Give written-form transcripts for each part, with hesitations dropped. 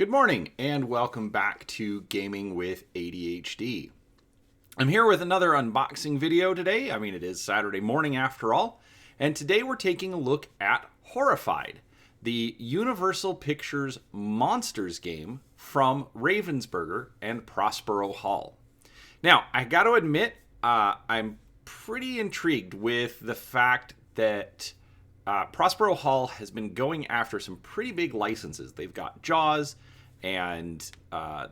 Good morning and welcome back to Gaming with ADHD. I'm here with another unboxing video today. It is Saturday morning after all. And today we're taking a look at Horrified, the Universal Pictures Monsters game from Ravensburger and Prospero Hall. Now, I got to admit, I'm pretty intrigued with the fact that Prospero Hall has been going after some pretty big licenses. They've got Jaws and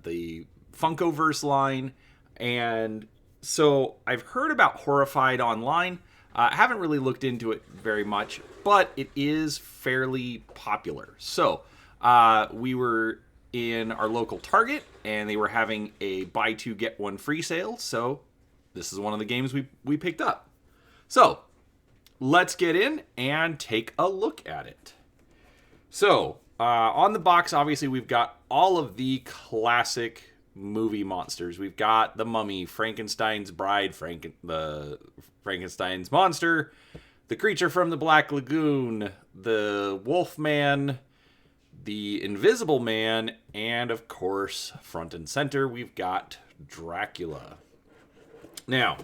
the Funkoverse line. And so I've heard about Horrified online. I haven't really looked into it very much, but it is fairly popular. So we were in our local Target, and they were having a buy two, get one free sale. So this is one of the games we picked up. So let's get in and take a look at it. So, on the box, obviously, we've got all of the classic movie monsters. We've got the Mummy, Frankenstein's Bride, the Frankenstein's Monster, the Creature from the Black Lagoon, the Wolfman, the Invisible Man, and, of course, front and center, we've got Dracula. Now,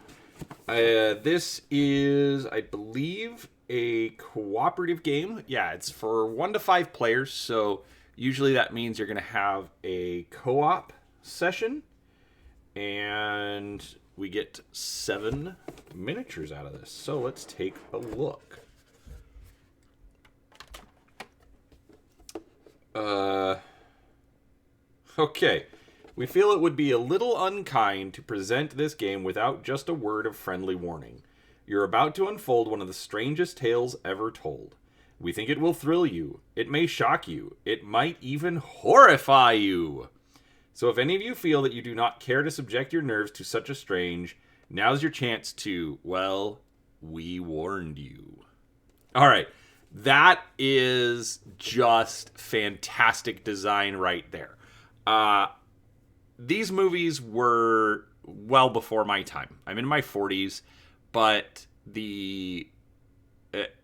this is, I believe, a cooperative game. Yeah, it's for 1 to 5 players, so usually that means you're going to have a co-op session, and we get 7 miniatures out of this. So let's take a look. Okay. We feel it would be a little unkind to present this game without just a word of friendly warning. You're about to unfold one of the strangest tales ever told. We think it will thrill you. It may shock you. It might even horrify you. So if any of you feel that you do not care to subject your nerves to such a strange, now's your chance to, well, we warned you. All right. That is just fantastic design right there. These movies were well before my time. I'm in my 40s, but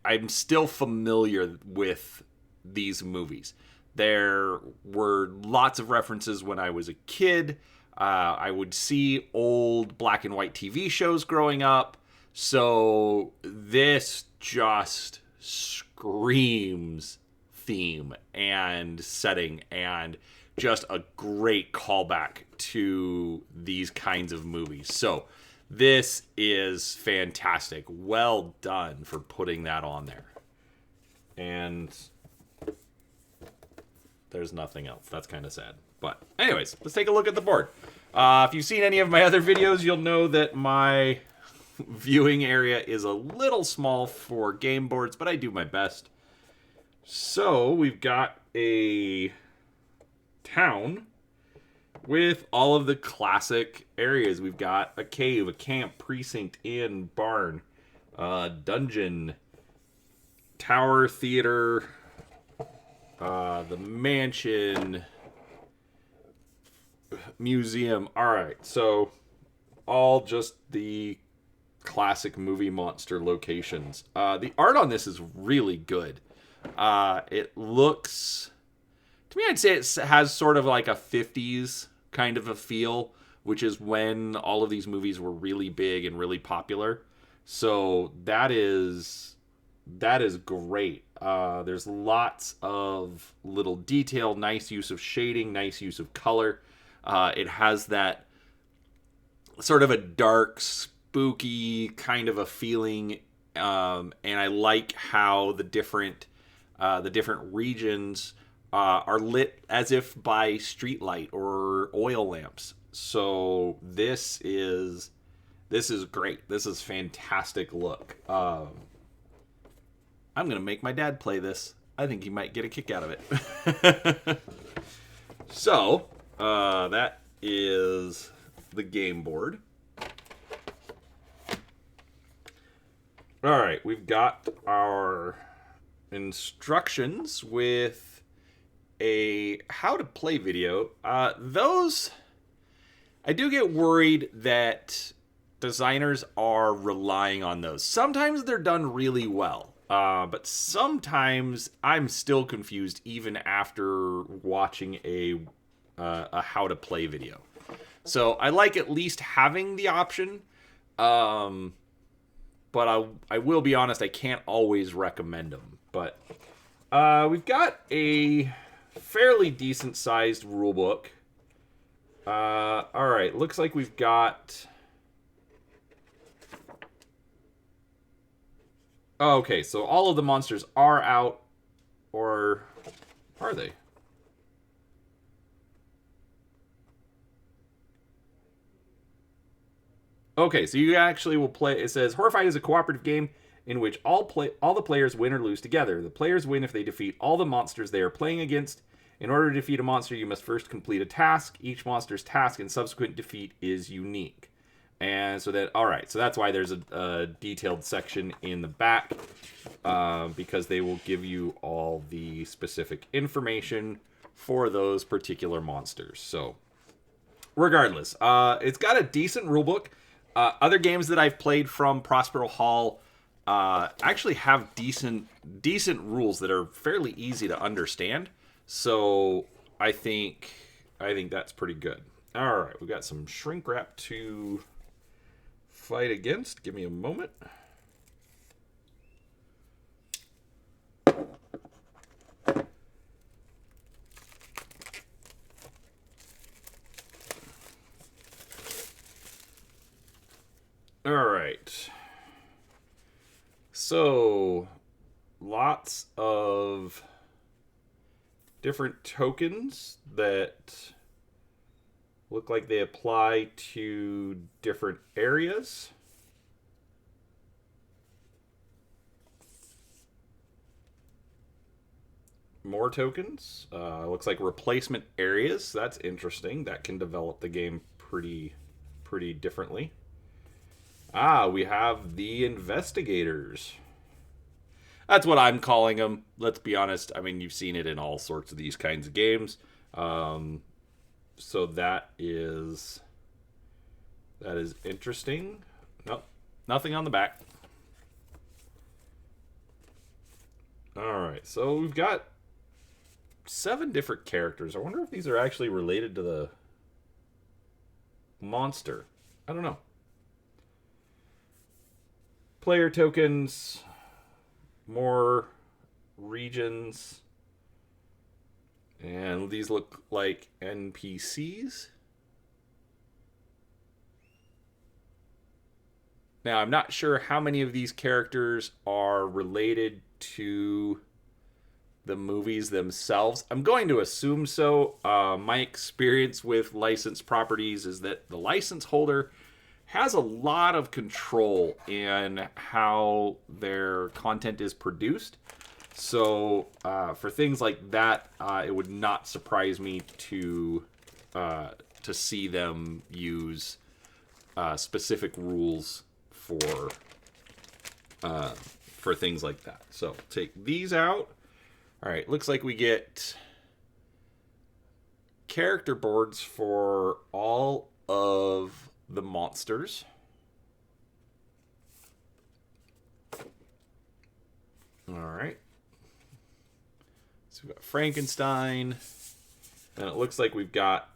I'm still familiar with these movies. There were lots of references when I was a kid. I would see old black and white TV shows growing up. So this just screams theme and setting and just a great callback to these kinds of movies. So this is fantastic. Well done for putting that on there. And there's nothing else. That's kind of sad. But anyways, let's take a look at the board. If you've seen any of my other videos, you'll know that my viewing area is a little small for game boards, but I do my best. So we've got a town with all of the classic areas. We've got a cave, a camp, precinct, inn, barn, dungeon, tower, theater, the mansion, museum. All right, so all just the classic movie monster locations. The art on this is really good. It looks, to me, I'd say it has sort of like a 50s kind of a feel, which is when all of these movies were really big and really popular. So that is great. There's lots of little detail, nice use of shading, nice use of color. It has that sort of a dark, spooky kind of a feeling, and I like how the different regions are lit as if by streetlight or oil lamps. So this is great. This is fantastic look. I'm gonna make my dad play this. I think he might get a kick out of it. So that is the game board. All right, we've got our instructions with a how to play video. Those, I do get worried that designers are relying on those. Sometimes they're done really well, But sometimes I'm still confused even after watching a how to play video. So I like at least having the option. But I will be honest, I can't always recommend them. But we've got a fairly decent sized rule book. All right, looks like we've got. Oh, okay, so all of the monsters are out, or are they? Okay, so you actually will play. It says Horrified is a cooperative game in which all the players win or lose together. The players win if they defeat all the monsters they are playing against. In order to defeat a monster, you must first complete a task. Each monster's task and subsequent defeat is unique. And so that, all right, so that's why there's a detailed section in the back, because they will give you all the specific information for those particular monsters. So, regardless, it's got a decent rulebook. Other games that I've played from Prospero Hall actually have decent rules that are fairly easy to understand. So I think that's pretty good. All right, we got some shrink wrap to fight against. Give me a moment. All right. So, lots of different tokens that look like they apply to different areas. More tokens. Looks like replacement areas. That's interesting. That can develop the game pretty differently. We have the investigators. That's what I'm calling them. Let's be honest. I mean, you've seen it in all sorts of these kinds of games. So that is interesting. Nope, nothing on the back. All right, so we've got 7 different characters. I wonder if these are actually related to the monster. I don't know. Player tokens, more regions, and these look like NPCs. Now, I'm not sure how many of these characters are related to the movies themselves. I'm going to assume so. My experience with licensed properties is that the license holder has a lot of control in how their content is produced. So for things like that, it would not surprise me to see them use specific rules for things like that. So take these out. All right, looks like we get character boards for all of the monsters. All right. So we've got Frankenstein, and it looks like we've got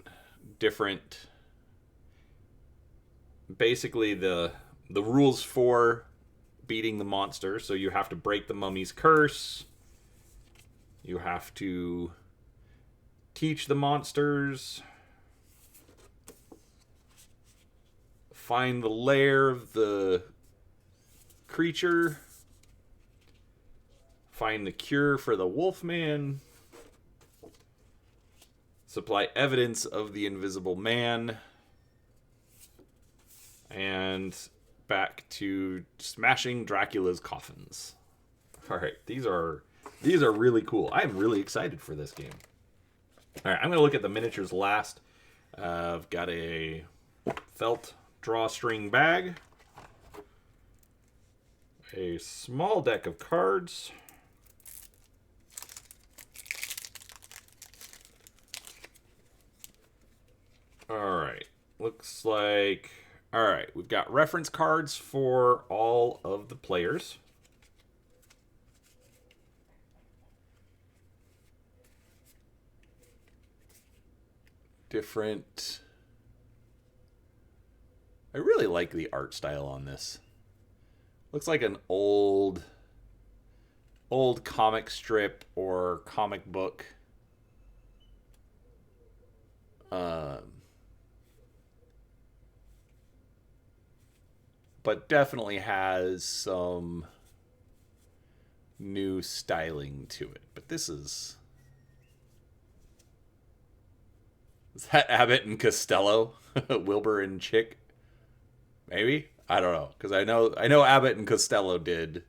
different, basically the rules for beating the monster. So you have to break the mummy's curse. You have to teach the monsters, find the lair of the creature, find the cure for the Wolfman, supply evidence of the Invisible Man, and back to smashing Dracula's coffins. All right, these are really cool. I'm really excited for this game. All right, I'm going to look at the miniatures last. I've got a felt drawstring bag, a small deck of cards, all right, looks like, all right, we've got reference cards for all of the players. different. I really like the art style on this. Looks like an old comic strip or comic book. But definitely has some new styling to it. But this is that Abbott and Costello? Wilbur and Chick? Maybe? I don't know. Because I know Abbott and Costello did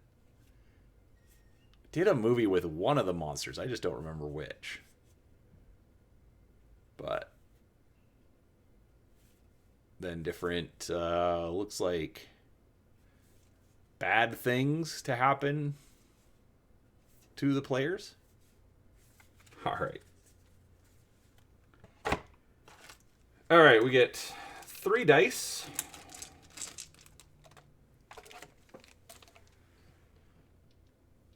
a movie with one of the monsters. I just don't remember which. But then different, looks like bad things to happen to the players. All right. All right, we get 3 dice.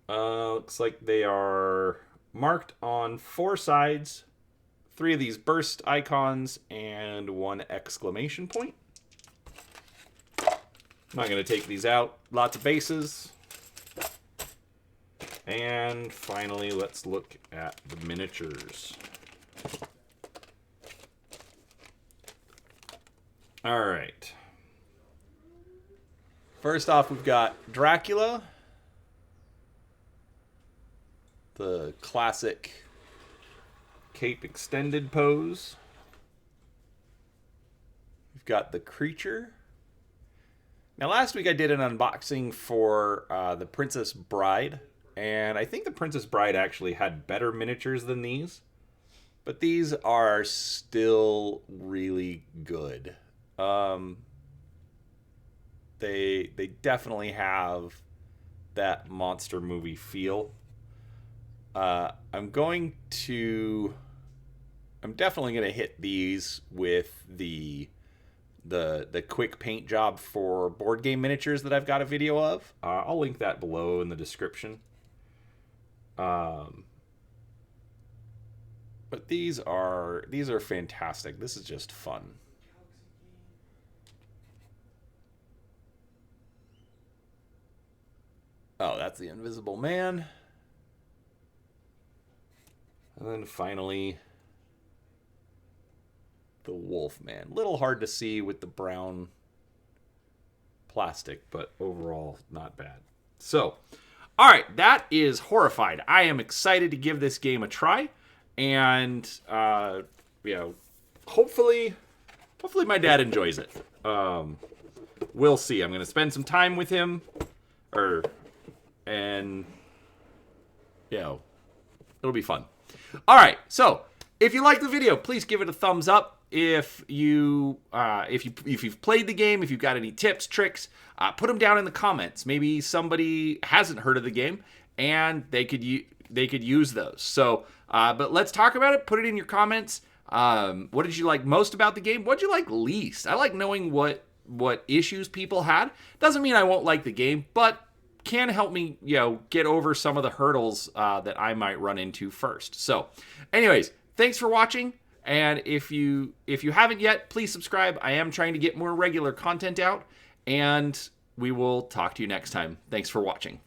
Looks like they are marked on 4 sides. 3 of these burst icons and 1 exclamation point. I'm not going to take these out. Lots of bases. And finally, let's look at the miniatures. All right. First off, we've got Dracula. The classic cape extended pose. We've got the creature. Now, last week I did an unboxing for the Princess Bride, and I think the Princess Bride actually had better miniatures than these, but these are still really good. They definitely have that monster movie feel. I'm definitely going to hit these with the quick paint job for board game miniatures that I've got a video of. I'll link that below in the description. But these are fantastic. This is just fun. Oh, that's the Invisible Man. And then finally, the Wolfman. Little hard to see with the brown plastic, but overall not bad. So, all right, that is Horrified. I am excited to give this game a try, and hopefully my dad enjoys it. We'll see. I'm going to spend some time with him, and it'll be fun. All right, so if you like the video, please give it a thumbs up. If you've played the game, if you've got any tips, tricks, put them down in the comments. Maybe somebody hasn't heard of the game and they could use those. So, but let's talk about it. Put it in your comments. What did you like most about the game? What did you like least? I like knowing what issues people had. Doesn't mean I won't like the game, but can help me, get over some of the hurdles that I might run into first. So, anyways, thanks for watching. And if you haven't yet, please subscribe. I am trying to get more regular content out, and we will talk to you next time. Thanks for watching.